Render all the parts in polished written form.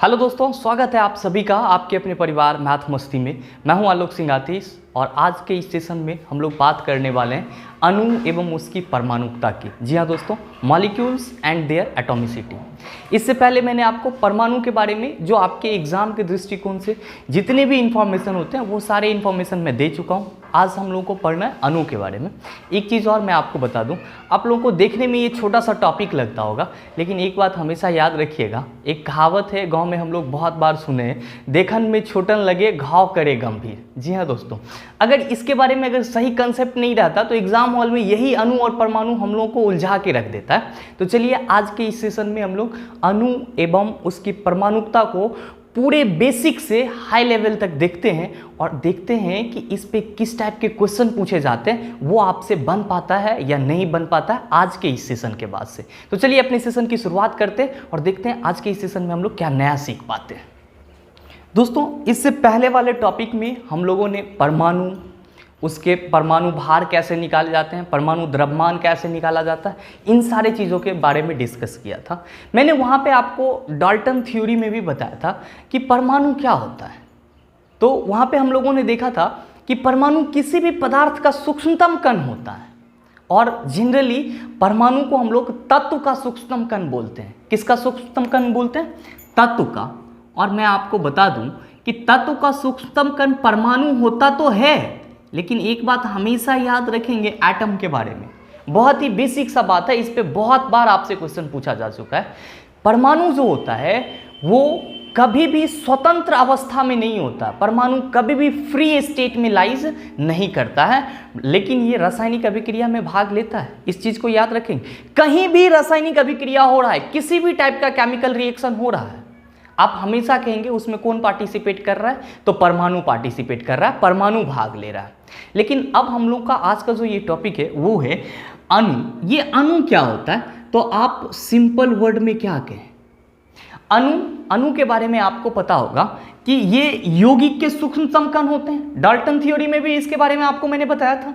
Hello दोस्तों, स्वागत है आप सभी का आपके अपने परिवार मैथ मस्ती में। मैं हूं आलोक सिंह आतिश और आज के इस सेशन में हम लोग बात करने वाले हैं अणु एवं उसकी परमाणुकता की। जी हाँ दोस्तों, मॉलिक्यूल्स एंड देयर एटॉमिसिटी। इससे पहले मैंने आपको परमाणु के बारे में जो आपके एग्जाम के दृष्टिकोण से जितने भी इंफॉर्मेशन होते हैं वो सारे इंफॉर्मेशन मैं दे चुका हूँ। आज हम लोगों को पढ़ना है अणु के बारे में। एक चीज़ और मैं आपको बता दूं, आप लोगों को देखने में ये छोटा सा टॉपिक लगता होगा, लेकिन एक बात हमेशा याद रखिएगा, एक कहावत है गांव में हम लोग बहुत बार सुने हैं, देखन में छोटन लगे घाव करे गंभीर। जी हाँ दोस्तों, अगर इसके बारे में अगर सही कंसेप्ट नहीं रहता तो एग्जाम हॉल में यही अणु और परमाणु हम लोगों को उलझा के रख देता है। तो चलिए आज के इस सेशन में हम लोग अणु एवं उसकी परमाणुकता को पूरे बेसिक से हाई लेवल तक देखते हैं और देखते हैं कि इस पे किस टाइप के क्वेश्चन पूछे जाते हैं, वो आपसे बन पाता है या नहीं बन पाता है आज के इस सेशन के बाद से। तो चलिए अपने सेशन की शुरुआत करते हैं और देखते हैं आज के इस सेशन में हम लोग क्या नया सीख पाते हैं। दोस्तों, इससे पहले वाले टॉपिक में हम लोगों ने परमाणु, उसके परमाणु भार कैसे निकाले जाते हैं, परमाणु द्रव्यमान कैसे निकाला जाता है, इन सारे चीज़ों के बारे में डिस्कस किया था। मैंने वहाँ पे आपको डाल्टन थ्योरी में भी बताया था कि परमाणु क्या होता है। तो वहाँ पे हम लोगों ने देखा था कि परमाणु किसी भी पदार्थ का सूक्ष्मतम कण होता है और जनरली परमाणु को हम लोग तत्व का सूक्ष्मतम कण बोलते हैं। किसका सूक्ष्मतम कण बोलते हैं? तत्व का। और मैं आपको बता दूं कि तत्व का सूक्ष्मतम कण परमाणु होता तो है, लेकिन एक बात हमेशा याद रखेंगे एटम के बारे में, बहुत ही बेसिक सा बात है, इस पे बहुत बार आपसे क्वेश्चन पूछा जा चुका है। परमाणु जो होता है वो कभी भी स्वतंत्र अवस्था में नहीं होता, परमाणु कभी भी फ्री स्टेट में लाइज नहीं करता है, लेकिन ये रासायनिक अभिक्रिया में भाग लेता है। इस चीज को याद रखेंगे, कहीं भी रासायनिक अभिक्रिया हो रहा है, किसी भी टाइप का केमिकल रिएक्शन हो रहा है, आप हमेशा कहेंगे उसमें कौन पार्टिसिपेट कर रहा है? तो परमाणु पार्टिसिपेट कर रहा है, परमाणु भाग ले रहा है। लेकिन अब हम लोग का आज का जो ये टॉपिक है वो है अणु। ये अणु क्या होता है? तो आप सिंपल वर्ड में क्या कहें? अणु के बारे में आपको पता होगा कि ये यौगिक के सूक्ष्मतम कण होते हैं। डाल्टन थ्योरी में भी इसके बारे में आपको मैंने बताया था।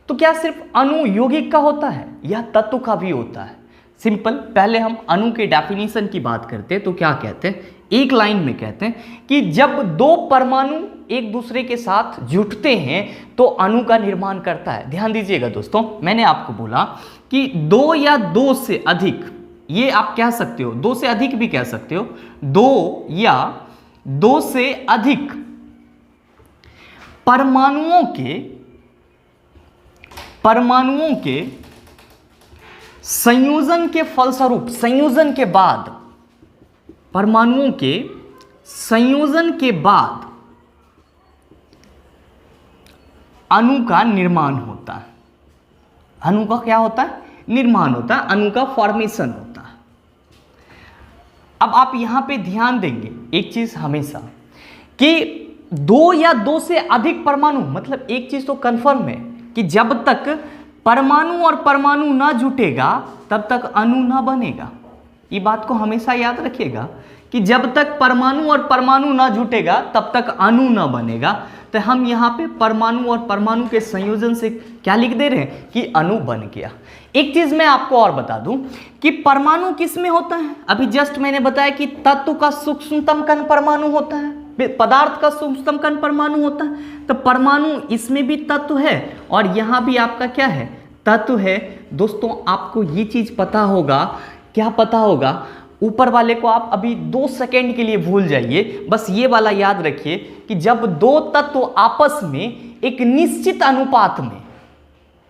तो क्या सिर्फ अणु यौगिक का होता है या तत्व का भी होता है? सिंपल, पहले हम अणु के डेफिनेशन की बात करते हैं तो क्या कहते हैं? एक लाइन में कहते हैं कि जब दो परमाणु एक दूसरे के साथ जुटते हैं तो अणु का निर्माण करता है। ध्यान दीजिएगा दोस्तों, मैंने आपको बोला कि दो या दो से अधिक, ये आप कह सकते हो, दो से अधिक भी कह सकते हो, दो या दो से अधिक परमाणुओं के संयोजन के फलस्वरूप, संयोजन के बाद, परमाणुओं के संयोजन के बाद अणु का निर्माण होता है। अणु का क्या होता है? निर्माण होता है, अणु का फॉर्मेशन होता है। अब आप यहां पे ध्यान देंगे एक चीज हमेशा कि दो या दो से अधिक परमाणु, मतलब एक चीज तो कंफर्म है कि जब तक परमाणु और परमाणु ना जुटेगा तब तक अणु ना बनेगा। ये बात को हमेशा याद रखिएगा कि जब तक परमाणु और परमाणु ना जुटेगा तब तक अणु ना बनेगा। तो हम यहाँ पे परमाणु और परमाणु के संयोजन से क्या लिख दे रहे हैं कि अणु बन गया। एक चीज मैं आपको और बता दूं कि परमाणु किस में होता है? अभी जस्ट मैंने बताया कि तत्व का सूक्ष्मतम कण परमाणु होता है, पदार्थ का सूक्ष्मतम कण परमाणु होता है। तो परमाणु इसमें भी तत्व है और यहां भी आपका क्या है? तत्व है। दोस्तों, आपको ये चीज पता होगा, क्या पता होगा? ऊपर वाले को आप अभी 2 सेकंड के लिए भूल जाइए, बस ये वाला याद रखिए कि जब दो तत्व आपस में एक निश्चित अनुपात में,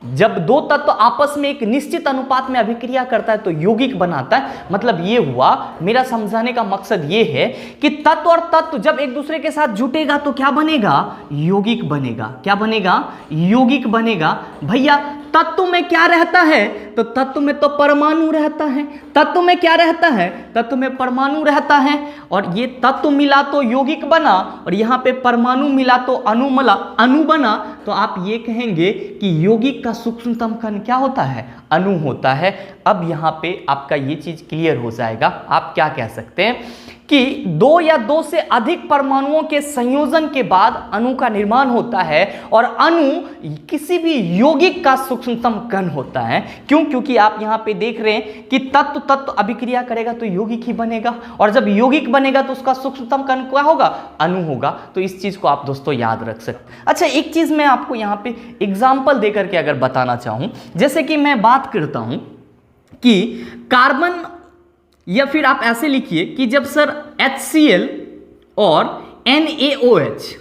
जब दो तत्व आपस में एक निश्चित अनुपात में अभिक्रिया करता है तो यौगिक बनाता है। मतलब ये हुआ, मेरा समझाने का मकसद ये है कि तत्व और तत्व जब एक दूसरे के साथ जुटेगा तो क्या बनेगा? यौगिक बनेगा। क्या बनेगा? यौगिक बनेगा। भैया तत्व में क्या रहता है? तो तत्व में तो परमाणु रहता है। तत्व में क्या रहता है? तत्व में परमाणु रहता है। और ये तत्व मिला तो यौगिक बना और यहाँ पे परमाणु मिला तो अणु बना। तो आप ये कहेंगे कि यौगिक का सूक्ष्मतम कण क्या होता है? अणु होता है। अब यहाँ पे आपका ये चीज क्लियर हो जाएगा। आप क्या कह सकते हैं कि दो या दो से अधिक परमाणुओं के संयोजन के बाद अणु का निर्माण होता है और अणु किसी भी यौगिक का सूक्ष्मतम कण होता है। क्यों? क्योंकि आप यहां पे देख रहे हैं कि तत्व तत्व अभिक्रिया करेगा तो यौगिक ही बनेगा, और जब यौगिक बनेगा तो उसका सूक्ष्मतम कण क्या होगा? अणु होगा। तो इस चीज को आप दोस्तों याद रख सकते। अच्छा, एक चीज मैं आपको यहां पे एग्जांपल देकर के अगर बताना चाहूं, जैसे कि मैं बात करता हूं कि कार्बन, या फिर आप ऐसे लिखिए कि जब सर HCl और NaOH,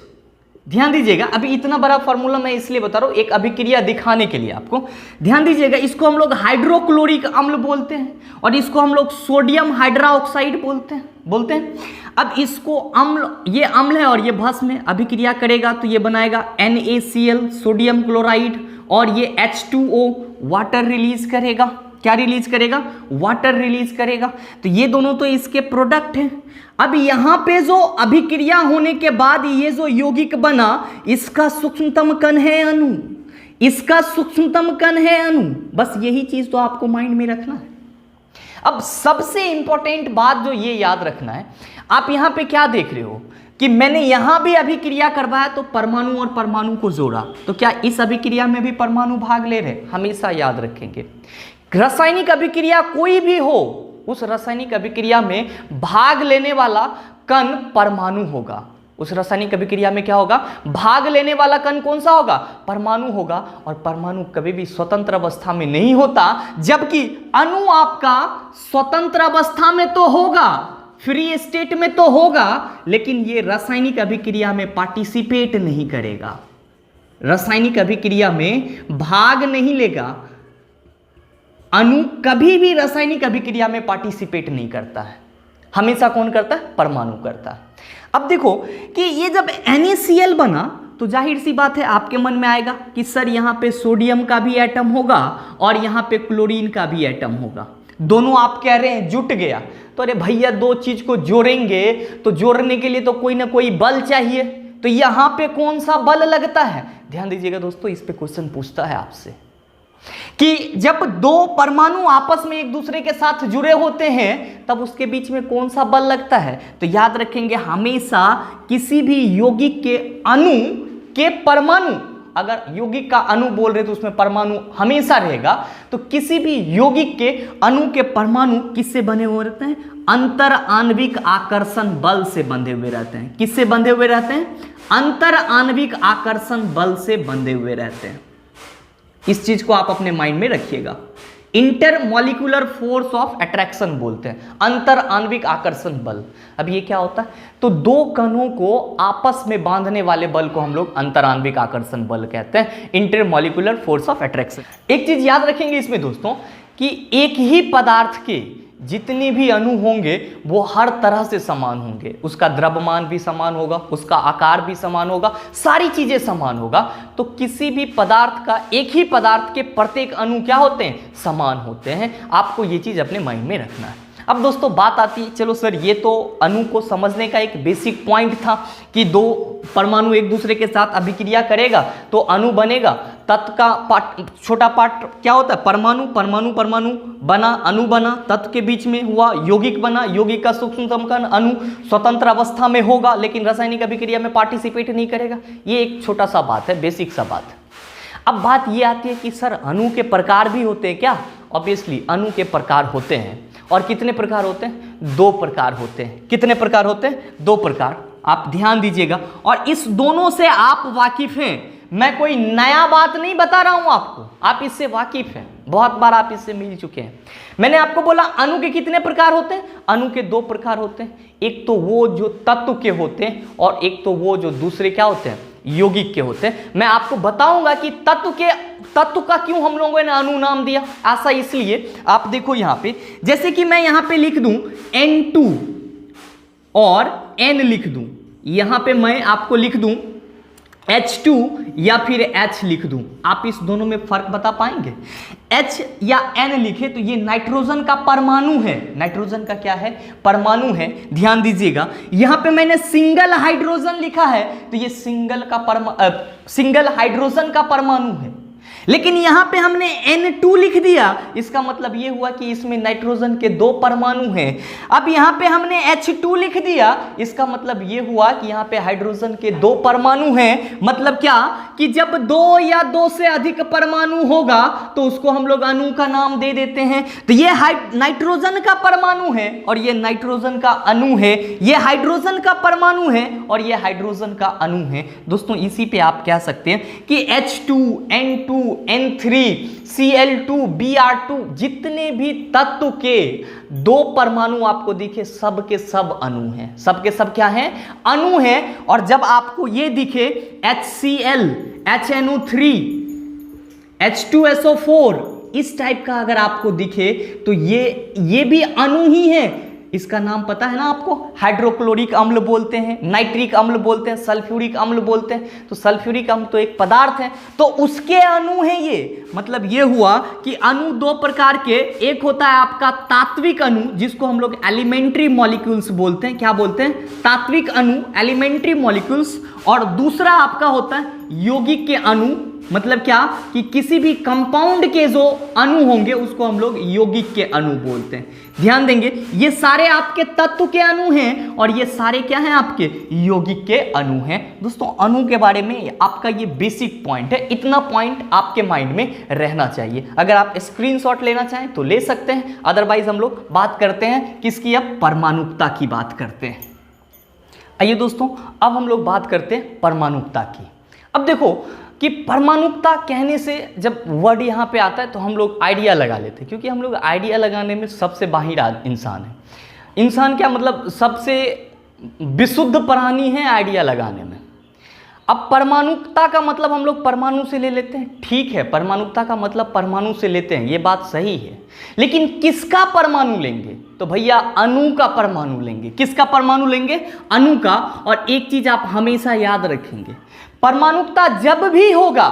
ध्यान दीजिएगा, अभी इतना बड़ा फॉर्मूला मैं इसलिए बता रहा हूं एक अभिक्रिया दिखाने के लिए आपको। ध्यान दीजिएगा, इसको हम लोग हाइड्रोक्लोरिक अम्ल बोलते हैं और इसको हम लोग सोडियम हाइड्रोक्साइड बोलते हैं। अब इसको अम्ल, ये अम्ल है और ये भस्म है, अभिक्रिया करेगा तो ये बनाएगा NaCl सोडियम क्लोराइड, और ये H2O वाटर रिलीज करेगा। क्या रिलीज करेगा? वाटर रिलीज करेगा। तो ये दोनों तो इसके प्रोडक्ट हैं। अब यहां पे जो अभिक्रिया होने के बाद ये जो यौगिक बना, इसका सूक्ष्मतम कण है अणु, इसका सूक्ष्मतम कण है अणु। बस यही चीज तो आपको माइंड में रखना है। अब सबसे इंपॉर्टेंट बात जो ये याद रखना है, आप यहां पे क्या देख रहे हो कि मैंने यहां भी अभिक्रिया करवाया तो परमाणु और परमाणु को जोड़ा, तो क्या इस अभिक्रिया में भी परमाणु भाग ले रहे? हमेशा याद रखेंगे, रासायनिक अभिक्रिया कोई भी हो, उस रासायनिक अभिक्रिया में भाग लेने वाला कण परमाणु होगा। उस रासायनिक अभिक्रिया में क्या होगा? भाग लेने वाला कण कौन सा होगा? परमाणु होगा। और परमाणु कभी भी स्वतंत्र अवस्था में नहीं होता, जबकि अणु आपका स्वतंत्र अवस्था में तो होगा, फ्री स्टेट में तो होगा, लेकिन ये रासायनिक अभिक्रिया में पार्टिसिपेट नहीं करेगा, रासायनिक अभिक्रिया में भाग नहीं लेगा। अणु कभी भी रासायनिक अभिक्रिया में पार्टिसिपेट नहीं करता है, हमेशा कौन करता है? परमाणु करता है। अब देखो कि ये जब NaCl बना तो जाहिर सी बात है आपके मन में आएगा कि सर यहाँ पे सोडियम का भी एटम होगा और यहाँ पे क्लोरीन का भी एटम होगा, दोनों आप कह रहे हैं जुट गया। तो अरे भैया, दो चीज को जोड़ेंगे तो जोड़ने के लिए तो कोई ना कोई बल चाहिए, तो यहाँ पे कौन सा बल लगता है? ध्यान दीजिएगा दोस्तों, इस पे क्वेश्चन पूछता है आपसे कि जब दो परमाणु आपस में एक दूसरे के साथ जुड़े होते हैं तब उसके बीच में कौन सा बल लगता है? तो याद रखेंगे, हमेशा किसी भी यौगिक के अणु के परमाणु, अगर यौगिक का अणु बोल रहे तो उसमें परमाणु हमेशा रहेगा, तो किसी भी यौगिक के अणु के परमाणु किससे बने हुए रहते हैं? अंतर आणविक आकर्षण बल से बंधे हुए रहते हैं। किससे बंधे हुए रहते हैं? अंतर आणविक आकर्षण बल से बंधे हुए रहते हैं। इस चीज को आप अपने माइंड में रखिएगा। इंटरमॉलिक्यूलर फोर्स ऑफ अट्रैक्शन बोलते हैं, अंतर आणविक आकर्षण बल। अब ये क्या होता है? तो दो कणों को आपस में बांधने वाले बल को हम लोग अंतर आणविक आकर्षण बल कहते हैं, इंटरमॉलिक्यूलर फोर्स ऑफ अट्रैक्शन। एक चीज याद रखेंगे इसमें दोस्तों कि एक ही पदार्थ के जितने भी अणु होंगे वो हर तरह से समान होंगे, उसका द्रव्यमान भी समान होगा, उसका आकार भी समान होगा, सारी चीजें समान होगा। तो किसी भी पदार्थ का, एक ही पदार्थ के प्रत्येक अणु क्या होते हैं? समान होते हैं। आपको ये चीज अपने माइंड में रखना है। अब दोस्तों बात आती है, चलो सर ये तो अणु को समझने का एक बेसिक पॉइंट था कि दो परमाणु एक दूसरे के साथ अभिक्रिया करेगा तो अणु बनेगा। तत्व का पार्ट, छोटा पार्ट क्या होता है? परमाणु, परमाणु परमाणु बना, अणु बना, तत्व के बीच में हुआ यौगिक बना, यौगिक का सूक्ष्मतम कण अणु स्वतंत्र अवस्था में होगा लेकिन रासायनिक अभिक्रिया में पार्टिसिपेट नहीं करेगा। ये एक छोटा सा बात है, बेसिक सा बात है। अब बात ये आती है कि सर अणु के प्रकार भी होते हैं क्या? ऑब्वियसली अणु के प्रकार होते हैं। और कितने प्रकार होते हैं? दो प्रकार होते हैं। कितने प्रकार होते हैं? दो प्रकार। आप ध्यान दीजिएगा और इस दोनों से आप वाकिफ हैं। मैं कोई नया बात नहीं बता रहा हूं आपको, आप इससे वाकिफ हैं, बहुत बार आप इससे मिल चुके हैं। मैंने आपको बोला अणु के कितने प्रकार होते हैं? अणु के दो प्रकार होते हैं, एक तो वो जो तत्व के होते हैं और एक तो वो जो दूसरे क्या होते हैं? यौगिक के होते हैं। मैं आपको बताऊंगा कि तत्व का क्यों हम लोगों ने अणु नाम दिया। ऐसा इसलिए, आप देखो यहां पे, जैसे कि मैं यहां पे लिख दूं N2 और N लिख दूं, यहां पे मैं आपको लिख दूं H2 या फिर H लिख दूं, आप इस दोनों में फर्क बता पाएंगे? H या N लिखे तो ये नाइट्रोजन का परमाणु है, नाइट्रोजन का क्या है? परमाणु है। ध्यान दीजिएगा, यहां पे मैंने सिंगल हाइड्रोजन लिखा है तो ये सिंगल हाइड्रोजन का परमाणु है। लेकिन यहां पे हमने N2 लिख दिया, इसका मतलब ये हुआ कि इसमें नाइट्रोजन के 2 परमाणु हैं। अब यहां पे हमने H2 लिख दिया, इसका मतलब ये हुआ कि यहां पे हाइड्रोजन के 2 परमाणु हैं। मतलब क्या कि जब 2 या 2 से अधिक परमाणु होगा तो उसको हम लोग अणु का नाम दे देते हैं। तो ये नाइट्रोजन का परमाणु है और ये नाइट्रोजन का अणु है, ये हाइड्रोजन का परमाणु है और ये हाइड्रोजन का अणु है। दोस्तों इसी पे आप कह सकते हैं कि H2, N2, N3, Cl2, Br2 जितने भी तत्व के 2 परमाणु आपको दिखे सब के सब अणु हैं। सब के सब क्या हैं? अणु हैं। और जब आपको ये दिखे HCl, HNO3, H2SO4 इस टाइप का अगर आपको दिखे तो ये भी अणु ही है। इसका नाम पता है ना आपको? हाइड्रोक्लोरिक अम्ल बोलते हैं, नाइट्रिक अम्ल बोलते हैं, सल्फ्यूरिक अम्ल बोलते हैं। तो सल्फ्यूरिक अम्ल तो एक पदार्थ है, तो उसके अणु हैं ये। मतलब ये हुआ कि अणु 2 प्रकार के, एक होता है आपका तात्विक अणु जिसको हम लोग एलिमेंट्री मॉलिक्यूल्स बोलते हैं। क्या बोलते हैं? तात्विक अणु, एलिमेंट्री मॉलिक्यूल्स। और दूसरा आपका होता है यौगिक के अणु। मतलब क्या कि किसी भी कंपाउंड के जो अणु होंगे उसको हम लोग यौगिक के अणु बोलते हैं। ध्यान देंगे, ये सारे आपके तत्व के अणु हैं और ये सारे क्या हैं? आपके यौगिक के अणु हैं। दोस्तों अणु के बारे में आपका ये बेसिक पॉइंट है, इतना पॉइंट आपके माइंड में रहना चाहिए। अगर आप स्क्रीनशॉट लेना चाहें तो ले सकते हैं, अदरवाइज हम लोग बात करते हैं किसकी? अब परमाणुकता की बात करते हैं। आइए दोस्तों, अब हम लोग बात करते हैं परमाणुकता की। अब देखो कि परमाणुकता कहने से जब वर्ड यहाँ पे आता है तो हम लोग आइडिया लगा लेते हैं, क्योंकि हम लोग आइडिया लगाने में सबसे माहिर इंसान है। इंसान क्या मतलब सबसे विशुद्ध प्राणी है आइडिया लगाने में। अब परमाणुकता का मतलब हम लोग परमाणु से ले लेते हैं, ठीक है, परमाणुकता का मतलब परमाणु से लेते हैं, ये बात सही है। लेकिन किसका परमाणु लेंगे? तो भैया अणु का परमाणु लेंगे। किसका परमाणु लेंगे? अणु का। और एक चीज आप हमेशा याद रखेंगे, परमाणुकता जब भी होगा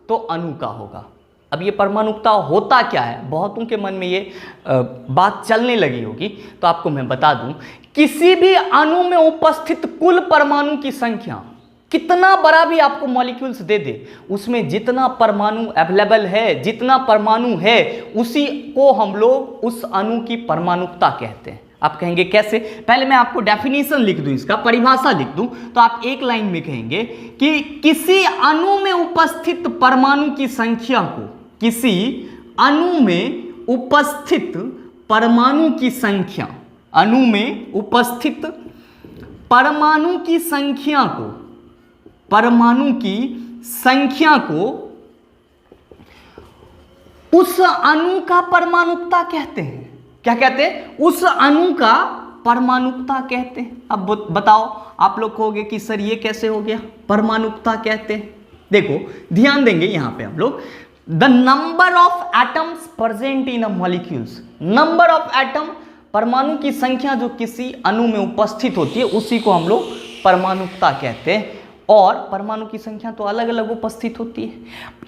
तो अणु का होगा। अब ये परमाणुकता होता क्या है? बहुतों के मन में ये बात चलने लगी होगी, तो आपको मैं बता दूं, किसी भी अणु में उपस्थित कुल परमाणु की संख्या, कितना बड़ा भी आपको मॉलिक्यूल्स दे दे, उसमें जितना परमाणु अवेलेबल है, जितना परमाणु है, उसी को हम लोग उस अणु की परमाणुकता कहते हैं। आप कहेंगे कैसे? पहले मैं आपको डेफिनेशन लिख दूं, इसका परिभाषा लिख दूं, तो आप एक लाइन में कहेंगे कि किसी अणु में उपस्थित परमाणु की संख्या को, किसी अणु में उपस्थित परमाणु की संख्या, अणु में उपस्थित परमाणु की संख्या को, परमाणु की संख्या को उस अणु का परमाणुकता कहते हैं। क्या कहते हैं? उस अणु का परमाणुकता कहते हैं। अब बताओ, आप लोग कहोगे कि सर ये कैसे हो गया? परमाणुकता कहते हैं। देखो ध्यान देंगे यहां पे हम लोग, the number of atoms present in a molecules, number of atom, परमाणु की संख्या जो किसी अणु में उपस्थित होती है उसी को हम लोग परमाणुकता कहते हैं। और परमाणु की संख्या तो अलग अलग उपस्थित होती है,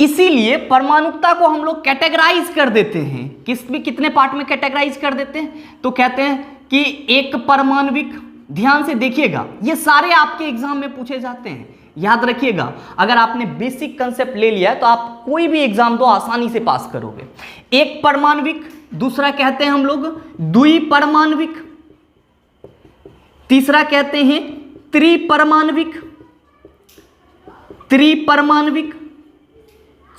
इसीलिए परमाणुकता को हम लोग कैटेगराइज कर देते हैं। कितने पार्ट में कैटेगराइज कर देते हैं? तो कहते हैं कि एक परमाणविक, ध्यान से देखिएगा, ये सारे आपके एग्जाम में पूछे जाते हैं, याद रखिएगा। अगर आपने बेसिक कंसेप्ट ले लिया है तो आप कोई भी एग्जाम दो आसानी से पास करोगे। एक परमाणविक, दूसरा कहते हैं हम लोग द्विपरमाणविक, तीसरा कहते हैं त्रिपरमाणविक, त्रिपरमाणविक,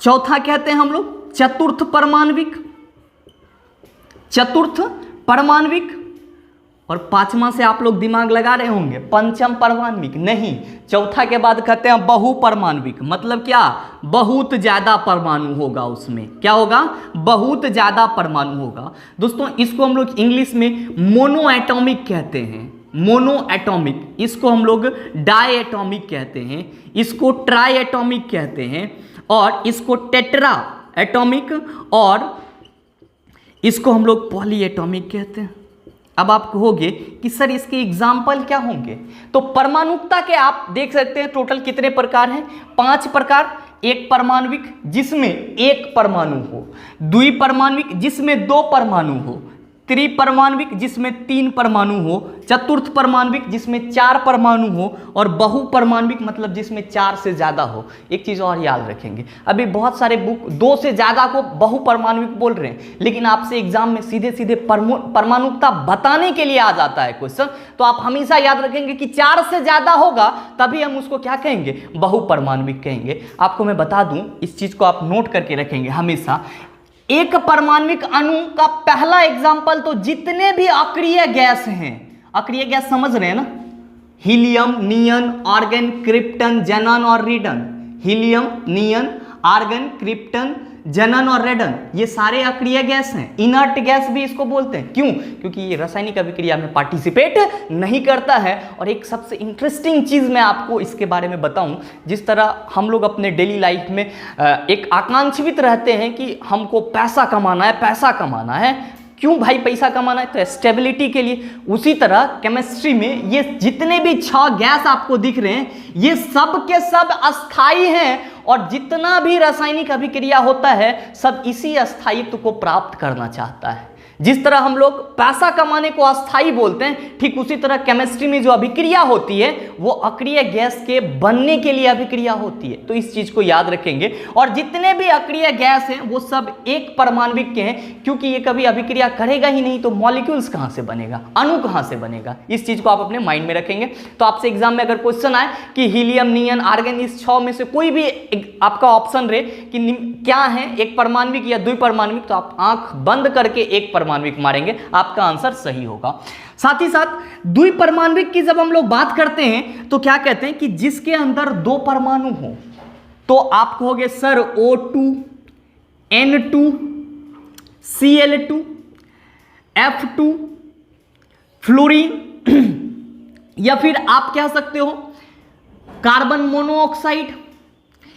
चौथा कहते हैं हम लोग चतुर्थ परमाणविक, चतुर्थ परमाणविक, और पांचवा से आप लोग दिमाग लगा रहे होंगे पंचम परमाणविक। नहीं, चौथा के बाद कहते हैं बहुपरमाणविक। मतलब क्या? बहुत ज्यादा परमाणु होगा उसमें। क्या होगा? बहुत ज्यादा परमाणु होगा। दोस्तों इसको हम लोग इंग्लिश में मोनो एटॉमिक कहते हैं, मोनो एटॉमिक। इसको हम लोग डाई एटॉमिक कहते हैं, इसको ट्राई एटॉमिक कहते हैं, और इसको टेट्रा एटॉमिक, और इसको हम लोग पॉली एटॉमिक कहते हैं। अब आप कहोगे कि सर इसके एग्जाम्पल क्या होंगे? तो परमाणुकता के आप देख सकते हैं टोटल कितने प्रकार हैं? 5 प्रकार। एक परमाणविक जिसमें एक परमाणु हो, द्विपरमाणविक जिसमें 2 परमाणु हो, त्रिपरमाण्विक जिसमें 3 परमाणु हो, चतुर्थ परमाण्विक जिसमें 4 परमाणु हो, और बहुपरमाण्विक मतलब जिसमें 4 से ज़्यादा हो। एक चीज़ और याद रखेंगे, अभी बहुत सारे बुक 2 से ज़्यादा को बहुपरमाण्विक बोल रहे हैं, लेकिन आपसे एग्जाम में सीधे सीधे परमाणुकता बताने के लिए आ जाता है क्वेश्चन। तो आप हमेशा याद रखेंगे कि 4 से ज़्यादा होगा तभी हम उसको क्या कहेंगे, बहुपरमाण्विक कहेंगे। आपको मैं बता दूं, इस चीज़ को आप नोट करके रखेंगे हमेशा। एक परमाण्विक अणु का पहला एग्जाम्पल तो जितने भी अक्रिय गैस हैं, अक्रिय गैस समझ रहे हैं ना, हीलियम, नियन, आर्गन, क्रिप्टन, जेनन और रेडन। हीलियम, नियन, आर्गन, क्रिप्टन, जेनन और रेडन, ये सारे अक्रिय गैस हैं। इनर्ट गैस भी इसको बोलते हैं। क्यों? क्योंकि ये रासायनिक अभिक्रिया में पार्टिसिपेट नहीं करता है। और एक सबसे इंटरेस्टिंग चीज़ मैं आपको इसके बारे में बताऊं, जिस तरह हम लोग अपने डेली लाइफ में एक आकांक्षित रहते हैं कि हमको पैसा कमाना है, पैसा कमाना है। क्यों भाई पैसा कमाना है? तो स्टेबिलिटी के लिए। उसी तरह केमिस्ट्री में ये जितने भी 6 गैस आपको दिख रहे हैं, ये सब के सब अस्थाई हैं, और जितना भी रासायनिक अभिक्रिया होता है सब इसी अस्थायित्व को प्राप्त करना चाहता है। जिस तरह हम लोग पैसा कमाने को अस्थाई बोलते हैं, ठीक उसी तरह केमिस्ट्री में जो अभिक्रिया होती है वो अक्रिय गैस के बनने के लिए अभिक्रिया होती है। तो इस चीज को याद रखेंगे। और जितने भी अक्रिय गैस हैं वो सब एक परमाण्विक के हैं, क्योंकि ये कभी अभिक्रिया करेगा ही नहीं तो मॉलिक्यूल्स कहां से बनेगा, अणु कहां से बनेगा। इस चीज को आप अपने माइंड में रखेंगे। तो आपसे एग्जाम में अगर क्वेश्चन आए कि हीलियम, नियन, आर्गन, इस 6 में से कोई भी आपका ऑप्शन रहे कि क्या है, एक परमाण्विक या द्विपरमाण्विक, तो आप आंख बंद करके एक परमाण्विक मारेंगे, आपका आंसर सही होगा। साथ ही साथ द्विपरमाण्विक की जब हम लोग बात करते हैं तो क्या कहते हैं कि जिसके अंदर 2 परमाणु हो, तो आप कहोगे sir O2, N2, Cl2, F2, fluorine, या फिर आप कह सकते हो कार्बन मोनोऑक्साइड।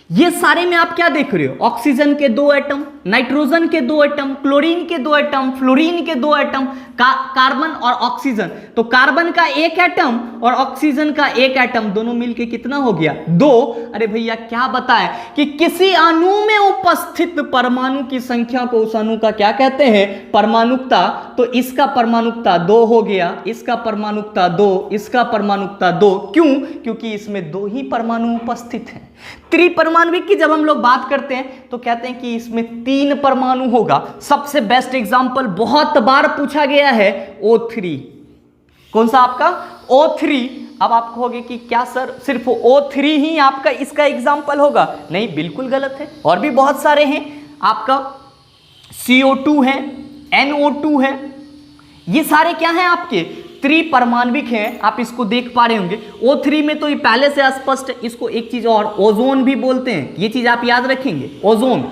ये सारे में आप क्या देख रहे हो, ऑक्सीजन के 2 एटम, नाइट्रोजन के 2 एटम, क्लोरीन के 2 एटम, फ्लोरीन के 2 एटम, कार्बन और ऑक्सीजन। तो कार्बन का 1 एटम और ऑक्सीजन का 1 एटम, दोनों मिलके कितना हो गया, 2। अरे भैया क्या बताएं कि किसी अणु में उपस्थित परमाणु की संख्या को उस अणु का क्या कहते हैं, परमाणुकता। तो इसका परमाणुकता 2 हो गया, इसका परमाणुकता 2, इसका परमाणुकता 2। क्यों? क्योंकि इसमें 2 ही परमाणु उपस्थित हैं। त्रिपरमाण्विक की जब हम लोग बात करते हैं तो कहते हैं कि इसमें 3 परमाणु होगा। सबसे बेस्ट एग्जांपल बहुत बार पूछा गया है O3। कौन सा आपका O3। अब आप कहोगे कि क्या सर सिर्फ O3 ही आपका इसका एग्जांपल होगा? नहीं, बिल्कुल गलत है, और भी बहुत सारे हैं। आपका CO2 है, NO2 है, ये सारे क्या हैं आपके त्रिपरमाण्विक हैं। आप इसको देख पा रहे होंगे। O3 में तो ये पहले से स्पष्ट है। इसको एक चीज और ओजोन भी बोलते हैं, ये चीज आप याद रखेंगे, ओजोन।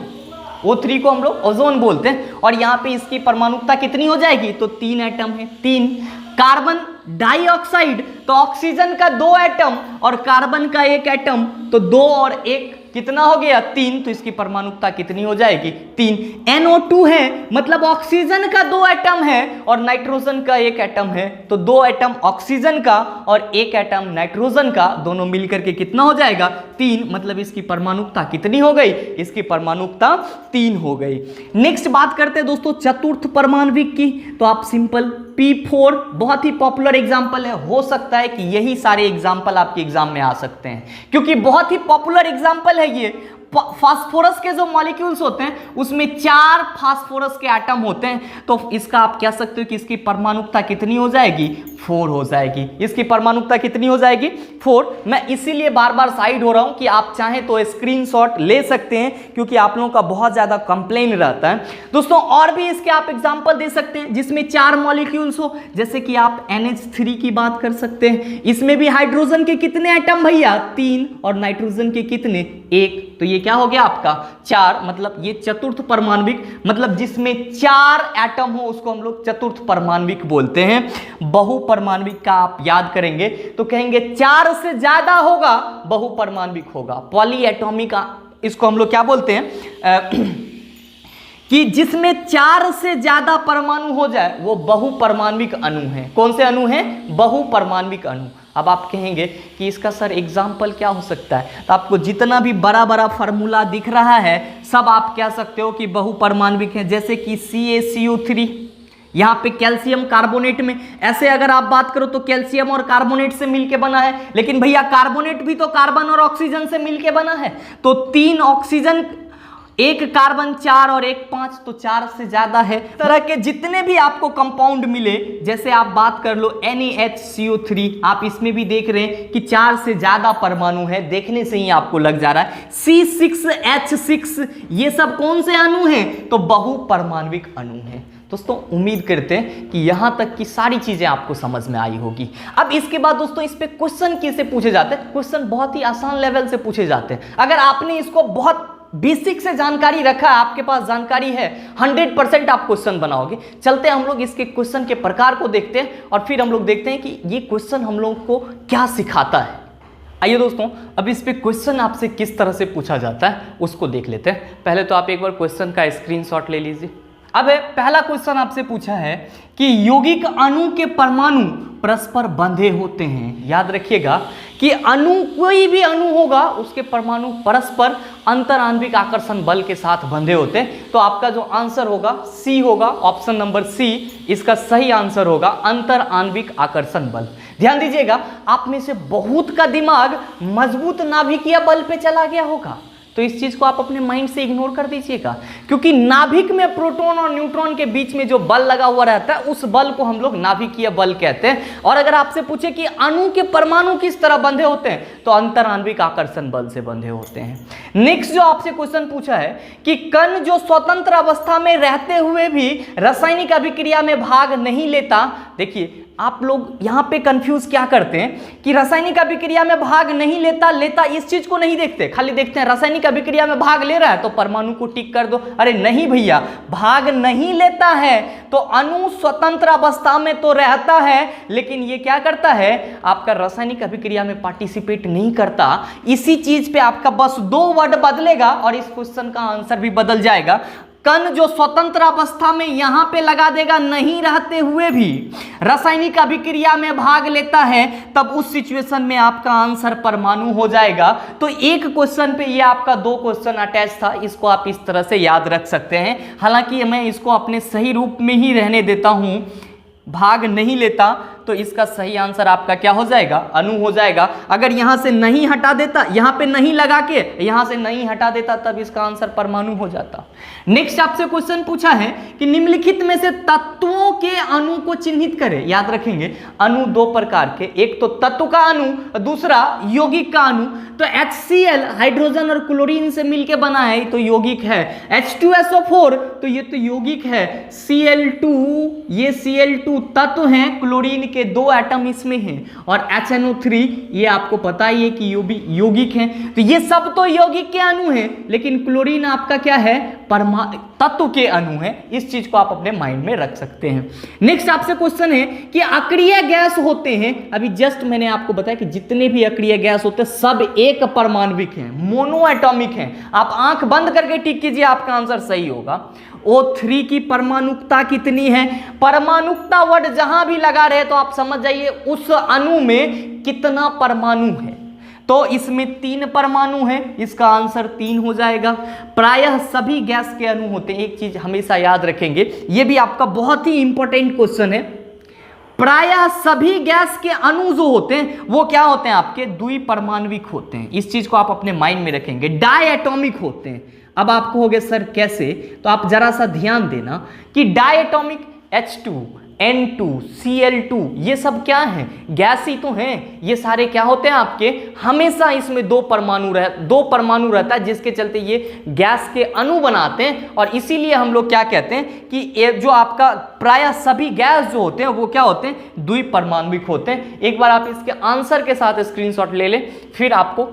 O3 को हम लोग ओजोन बोलते हैं। और यहाँ पे इसकी परमाणुकता कितनी हो जाएगी, तो 3 एटम है, 3। कार्बन डाइऑक्साइड, तो ऑक्सीजन का 2 एटम और कार्बन का 1 एटम, तो 2 और 1 कितना हो गया, 3। तो इसकी परमाणुकता कितनी हो जाएगी, 3। NO2 है, मतलब ऑक्सीजन का 2 एटम है और नाइट्रोजन का 1 एटम है, तो 2 एटम ऑक्सीजन का और 1 एटम नाइट्रोजन का, दोनों मिलकर के कितना हो जाएगा, 3। मतलब इसकी परमाणुकता कितनी हो गई, इसकी परमाणुकता 3 हो गई। नेक्स्ट बात करते हैं दोस्तों चतुर्थ परमाण्विक की। तो आप सिंपल P4 बहुत ही पॉपुलर एग्जाम्पल है, हो सकता है कि यही सारे एग्जाम्पल आपके एग्जाम में आ सकते हैं, क्योंकि बहुत ही पॉपुलर एग्जाम्पल है ये। फास्फोरस के जो मॉलिक्यूल्स होते हैं उसमें 4 फास्फोरस के एटम होते हैं, तो इसका आप कह सकते हो कि इसकी परमाणुकता कितनी हो जाएगी, 4 हो जाएगी। इसकी परमाणुकता कितनी हो जाएगी, 4। मैं इसीलिए बार बार साइड हो रहा हूं कि आप चाहें तो स्क्रीनशॉट ले सकते हैं, क्योंकि आप लोगों का बहुत ज्यादा कंप्लेन रहता है दोस्तों। और भी इसके आप एग्जांपल दे सकते हैं जिसमें 4 मॉलिक्यूल्स हो, जैसे कि आप NH3 की बात कर सकते हैं। इसमें भी हाइड्रोजन के कितने एटम भैया, 3, और नाइट्रोजन के कितने, 1। तो ये क्या हो गया आपका 4। मतलब ये चतुर्थ परमाण्विक, मतलब जिसमें 4 एटम हो उसको हम लोग चतुर्थ परमाण्विक बोलते हैं। बहुपरमाण्विक का आप याद करेंगे तो कहेंगे 4 से ज्यादा होगा बहुपरमाण्विक होगा। पॉलीएटॉमिक इसको हम लोग क्या बोलते हैं कि जिसमें 4 से ज्यादा परमाणु हो जाए वो बहुपरमाण्विक अणु है। कौन से अणु हैं, बहुपरमाण्विक अणु। अब आप कहेंगे कि इसका सर एग्जाम्पल क्या हो सकता है, तो आपको जितना भी बड़ा बड़ा फार्मूला दिख रहा है सब आप कह सकते हो कि बहुपरमाण्विक है। जैसे कि CaCO3, यहाँ पे कैल्शियम कार्बोनेट में, ऐसे अगर आप बात करो तो कैल्शियम और कार्बोनेट से मिलके बना है, लेकिन भैया कार्बोनेट भी तो कार्बन और ऑक्सीजन से मिलके बना है, तो 3 ऑक्सीजन, 1 कार्बन, 4 और 1 5, तो 4 से ज्यादा है। तरह के जितने भी आपको कंपाउंड मिले, जैसे आप बात कर लो NaHCO3, आप इसमें भी देख रहे हैं कि 4 से ज्यादा परमाणु है, देखने से ही आपको लग जा रहा है। C6H6, ये सब कौन से अणु हैं? तो बहुपरमाणविक अणु हैं। दोस्तों उम्मीद करते हैं कि यहां तक की सारी चीजें आपको समझ में आई होगी। अब इसके बाद दोस्तों इस पे क्वेश्चन कैसे पूछे जाते हैं? क्वेश्चन बहुत ही आसान लेवल से पूछे जाते हैं। अगर आपने इसको बहुत बेसिक से जानकारी रखा, आपके पास जानकारी है, 100% आप क्वेश्चन बनाओगे। चलते हैं हम लोग इसके क्वेश्चन के प्रकार को देखते हैं और फिर हम लोग देखते हैं कि ये क्वेश्चन हम लोग को क्या सिखाता है। आइए दोस्तों, अब इस पे क्वेश्चन आपसे किस तरह से पूछा जाता है उसको देख लेते हैं। पहले तो आप एक बार क्वेश्चन का स्क्रीनशॉट ले लीजिए। अब पहला क्वेश्चन आपसे पूछा है कि यौगिक अणु के परमाणु परस्पर बंधे होते हैं। याद रखिएगा कि अणु, कोई भी अणु होगा उसके परमाणु परस्पर अंतर आणविक आकर्षण बल के साथ बंधे होते हैं। तो आपका जो आंसर होगा सी होगा, ऑप्शन नंबर सी इसका सही आंसर होगा, अंतर आणविक आकर्षण बल। ध्यान दीजिएगा, आप में से बहुत का दिमाग मजबूत नाभिकीय बल पे चला गया होगा, तो इस चीज को आप अपने माइंड से इग्नोर कर दीजिएगा, क्योंकि नाभिक में प्रोटॉन और न्यूट्रॉन के बीच में जो बल लगा हुआ रहता है उस बल को हम लोग नाभिकीय बल कहते हैं। और अगर आपसे पूछे कि अणु के परमाणु किस तरह बंधे होते हैं, तो अंतर आणविक आकर्षण बल से बंधे होते हैं। नेक्स्ट जो आपसे क्वेश्चन पूछा है कि कण जो स्वतंत्र अवस्था में रहते हुए भी रासायनिक अभिक्रिया में भाग नहीं लेता। देखिए आप लोग यहाँ पे कंफ्यूज क्या करते हैं कि रासायनिक अभिक्रिया में भाग नहीं लेता, इस चीज को नहीं देखते, खाली देखते हैं रासायनिक अभिक्रिया में भाग ले रहा है तो परमाणु को टिक कर दो। अरे नहीं भैया, भाग नहीं लेता है तो अणु स्वतंत्र अवस्था में तो रहता है, लेकिन ये क्या करता है, आपका रासायनिक अभिक्रिया में पार्टिसिपेट नहीं करता। इसी चीज पे आपका बस 2 वर्ड बदलेगा और इस क्वेश्चन का आंसर भी बदल जाएगा। कण जो स्वतंत्र अवस्था में यहां पे लगा देगा, नहीं रहते हुए भी रासायनिक अभिक्रिया में भाग लेता है, तब उस सिचुएशन में आपका आंसर परमाणु हो जाएगा। तो एक क्वेश्चन पे ये आपका 2 क्वेश्चन अटैच था, इसको आप इस तरह से याद रख सकते हैं। हालांकि मैं इसको अपने सही रूप में ही रहने देता हूं, भाग नहीं लेता, तो इसका सही आंसर आपका क्या हो जाएगा, अणु हो जाएगा। अगर यहां से नहीं हटा देता, यहां पे नहीं लगा के यहां से नहीं हटा देता, तब इसका आंसर परमाणु हो जाता। नेक्स्ट आपसे क्वेश्चन पूछा है कि निम्नलिखित में से तत्वों के अणु को चिन्हित करें। याद रखेंगे अणु 2 प्रकार के, एक तो तत्व का अणु, दूसरा यौगिक का अणु। तो HCl हाइड्रोजन और क्लोरीन से मिलकर बना है, तो यौगिक है। H2SO4 तो ये तो यौगिक है। Cl2, ये Cl2 तत्व हैं, क्लोरीन के 2 एटम इसमें हैं। और HNO3 ये आपको पता ही है कि यौगिक हैं। तो ये सब तो यौगिक के अणु हैं, लेकिन क्लोरीन आपका क्या है, तत्व के अणु हैं। इस चीज को आप अपने माइंड में रख सकते हैं। नेक्स्ट आपसे क्वेश्चन है कि अक्रिय गैस होते हैं, अभी जस्ट मैंने आपको बताया कि जितने भी अक्रिय गैस होते हैं सब एक परमाणविक हैं, मोनो एटॉमिक हैं। आप आंख बंद करके टिक कीजिए, आपका आंसर सही होगा। O3 की परमाणुकता कितनी है? परमाणुकता वर्ड जहां भी लगा रहे तो आप समझ जाइए उस अणु में कितना परमाणु है। तो इसमें 3 परमाणु हैं, इसका आंसर 3 हो जाएगा। प्रायः सभी गैस के अणु होते हैं, एक चीज हमेशा याद रखेंगे, यह भी आपका बहुत ही इंपॉर्टेंट क्वेश्चन है। प्रायः सभी गैस के अणु जो होते हैं वो क्या होते हैं, आपके द्विपरमाणविक होते हैं। इस चीज को आप अपने माइंड में रखेंगे, डायएटॉमिक होते हैं। अब आप कहोगे सर कैसे, तो आप जरा सा ध्यान देना कि डायएटॉमिक H2, N2, Cl2 ये सब क्या हैं, गैस ही तो हैं। ये सारे क्या होते हैं आपके, हमेशा इसमें 2 परमाणु रहता है, जिसके चलते ये गैस के अणु बनाते हैं। और इसीलिए हम लोग क्या कहते हैं कि ये जो आपका प्रायः सभी गैस जो होते हैं वो क्या होते हैं, द्विपरमाणविक होते हैं। एक बार आप इसके आंसर के साथ स्क्रीनशॉट ले लें, फिर आपको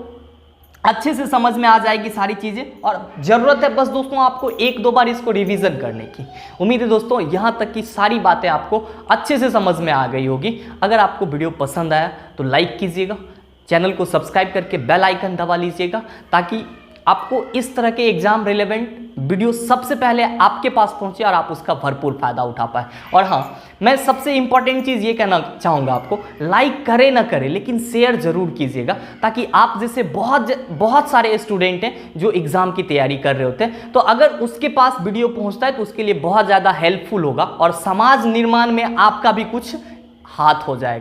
अच्छे से समझ में आ जाएगी सारी चीजें। और जरूरत है बस दोस्तों आपको 1-2 बार इसको रिवीजन करने की। उम्मीद है दोस्तों यहां तक की सारी बातें आपको अच्छे से समझ में आ गई होगी। अगर आपको वीडियो पसंद आया तो लाइक कीजिएगा, चैनल को सब्सक्राइब करके बेल आइकन दबा लीजिएगा, ताकि आपको इस तरह के एग्जाम रिलेवेंट वीडियो सबसे पहले आपके पास पहुंचे और आप उसका भरपूर फायदा उठा पाए। और हाँ, मैं सबसे इंपॉर्टेंट चीज़ ये कहना चाहूँगा आपको, लाइक करें ना करें लेकिन शेयर जरूर कीजिएगा, ताकि आप जैसे बहुत सारे स्टूडेंट हैं जो एग्ज़ाम की तैयारी कर रहे होते हैं, तो अगर उसके पास वीडियो पहुँचता है तो उसके लिए बहुत ज़्यादा हेल्पफुल होगा और समाज निर्माण में आपका भी कुछ हाथ हो जाएगा।